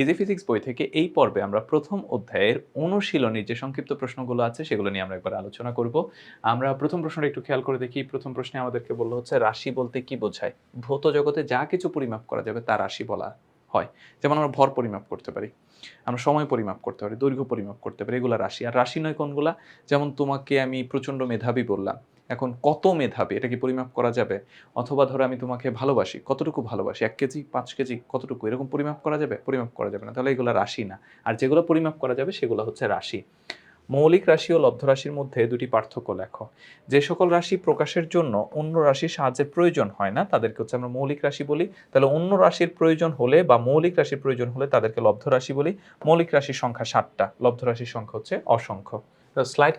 Easy physics বই থেকে এই পর্বে আমরা প্রথম অধ্যায়ের অনুশীলনীর যে সংক্ষিপ্ত প্রশ্নগুলো আছে সেগুলো নিয়ে আমরা একবার আলোচনা করব। আমরা প্রথম প্রশ্নটা একটু খেয়াল করে দেখি। প্রথম প্রশ্নে আমাদেরকে বলল হচ্ছে রাশি বলতে কি বোঝায়? ভৌত জগতে যা কিছু পরিমাপ করা যাবে তা রাশি বলা হয়। যেমন আমরা ভর পরিমাপ করতে পারি, আমরা সময় পরিমাপ করতে পারি, দৈর্ঘ্য পরিমাপ করতে পারি, এগুলা রাশি। আর রাশি নয় কোনগুলা? যেমন তোমাকে আমি প্রচণ্ড মেধাবী বললাম। এখন কত মেধাবী এটা কি পরিমাপ করা যাবে? অথবা ধরো আমি তোমাকে ভালোবাসি, কতটুকু ভালোবাসি? ১ কেজি, ৫ কেজি, কতটুকু? এরকম পরিমাপ করা যাবে? পরিমাপ করা যাবে না। তাহলে এগুলা রাশি না। আর যেগুলো পরিমাপ করা যাবে সেগুলো হচ্ছে রাশি। মৌলিক রাশি ও লব্ধ রাশির মধ্যে দুটি পার্থক্য লেখো। যে সকল রাশি প্রকাশের জন্য অন্য রাশির সাহায্যের প্রয়োজন হয় না তাদেরকে হচ্ছে আমরা মৌলিক রাশি বলি। তাহলে অন্য রাশির প্রয়োজন হলে বা মৌলিক রাশির প্রয়োজন হলে তাদেরকে লব্ধ রাশি বলি। মৌলিক রাশির সংখ্যা ৭টা, লব্ধ রাশির সংখ্যা হচ্ছে অসংখ্য। তো স্লাইড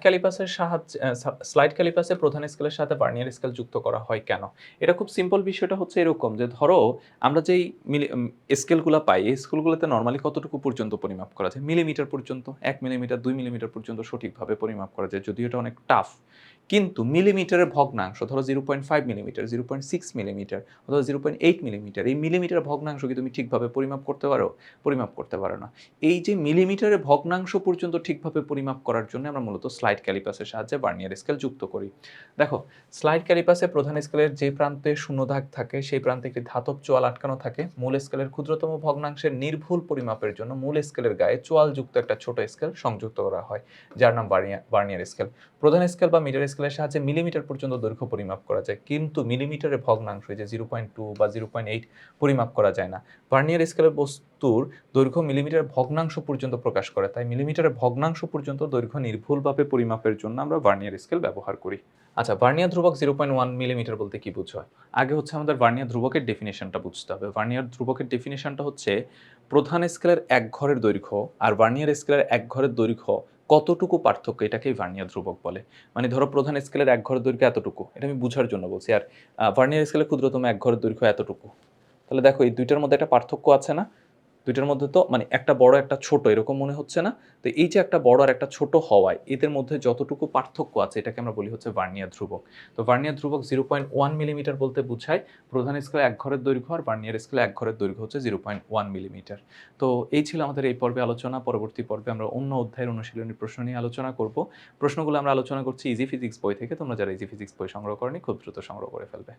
ক্যালিপাসে প্রধান স্কেলের সাথে ভার্নিয়ার স্কেল যুক্ত করা হয় কেন? এটা খুব সিম্পল। বিষয়টা হচ্ছে এরকম যে ধরো আমরা যেই স্কেলগুলা পাই, এই স্কেলগুলোতে নরমালি কতটুকু পর্যন্ত পরিমাপ করা যায়? মিলিমিটার পর্যন্ত, ১ মিলিমিটার, ২ মিলিমিটার পর্যন্ত সঠিকভাবে পরিমাপ করা যায়। যদিও এটা অনেক টাফ। কিন্তু মিলিমিটারের ভগ্নাংশ ধরো 0.5 মিলিমিটার, 0.6 মিলিমিটার অথবা 0.8 মিলিমিটার। এই মিলিমিটার ভগ্নাংশ কি তুমি ঠিকভাবে পরিমাপ করতে পারো? পরিমাপ করতে পারো না। এই যে মিলিমিটারের ভগ্নাংশ পর্যন্ত ঠিকভাবে পরিমাপ করার জন্য আমরা মূলত স্লাইড ক্যালিপাসের সাহায্যে ভার্নিয়ার স্কেল যুক্ত করি। দেখো, স্লাইড ক্যালিপাসে প্রধান স্কেলের যে প্রান্তে শূন্য দাগ থাকে সেই প্রান্তে একটি ধাতব চোয়াল আটকানো থাকে। মূল স্কেলের ক্ষুদ্রতম ভগ্নাংশের নির্ভুল পরিমাপের জন্য মূল স্কেলের গায়ে চোয়ালযুক্ত একটা ছোট স্কেল সংযুক্ত করা হয়, যার নাম ভার্নিয়ার স্কেল। প্রধান স্কেল বা মিটার স্কেলের সাহায্যে মিলিমিটার পর্যন্ত দৈর্ঘ্য পরিমাপ করা যায়, কিন্তু মিলিমিটারের ভগ্নাংশ যে 0.2 বা 0.8 পরিমাপ করা যায় না। ভার্নিয়ার স্কেলের বস্তুর দৈর্ঘ্য মিলিমিটারের ভগ্নাংশ পর্যন্ত প্রকাশ করে, তাই মিলিমিটারের ভগ্নাংশ পর্যন্ত দৈর্ঘ্য নির্ভুলভাবে পরিমাপের জন্য আমরা ভার্নিয়ার স্কেল ব্যবহার করি। আচ্ছা, ভার্নিয়ার ধ্রুবক 0.1 মিলিমিটার বলতে কি বোঝায়? আগে হচ্ছে আমাদের ভার্নিয়ার ধ্রুবকের ডেফিনিশনটা বুঝতে হবে। ভার্নিয়ার ধ্রুবকের ডেফিনিশনটা হচ্ছে প্রধান স্কেলের এক ঘরের দৈর্ঘ্য আর ভার্নিয়ার স্কেলের এক ঘরের দৈর্ঘ্য কতটুকু পার্থক্য, এটাকেই ভার্নিয়ার ধ্রুবক বলে। মানে ধরো প্রধান স্কেলের এক ঘরের দৈর্ঘ্য এতটুকু, এটা আমি বুঝার জন্য বলছি। আর ভার্নিয়ার স্কেলের ক্ষুদ্রতম এক ঘরের দৈর্ঘ্য এতটুকু। তাহলে দেখো এই দুইটার মধ্যে একটা পার্থক্য আছে না? দুইটার মধ্যে তো মানে একটা বড় একটা ছোট এরকম মনে হচ্ছে না? তো এই যে একটা বড় আর একটা ছোট হওয়ায় এদের মধ্যে যতটুকু পার্থক্য আছে এটাকে আমরা বলি হচ্ছে ভার্নিয়ার ধ্রুবক। তো ভার্নিয়ার ধ্রুবক 0.1 মিলিমিটার বলতে বোঝায় প্রধান স্কেলে এক ঘরের দৈর্ঘ্য আর ভার্নিয়ার স্কেলে এক ঘরের দৈর্ঘ্য হচ্ছে 0.1 মিলিমিটার। তো এই ছিল আমাদের এই পর্বে আলোচনা। পরবর্তী পর্বে আমরা অন্য অধ্যায়ের অনুশীলনী প্রশ্ন নিয়ে আলোচনা করব। প্রশ্নগুলো আমরা আলোচনা করছি ইজি ফিজিক্স বই থেকে। তোমরা যারা ইজি ফিজিক্স বই সংগ্রহ করনি খুব দ্রুত সংগ্রহ করে ফেলবে।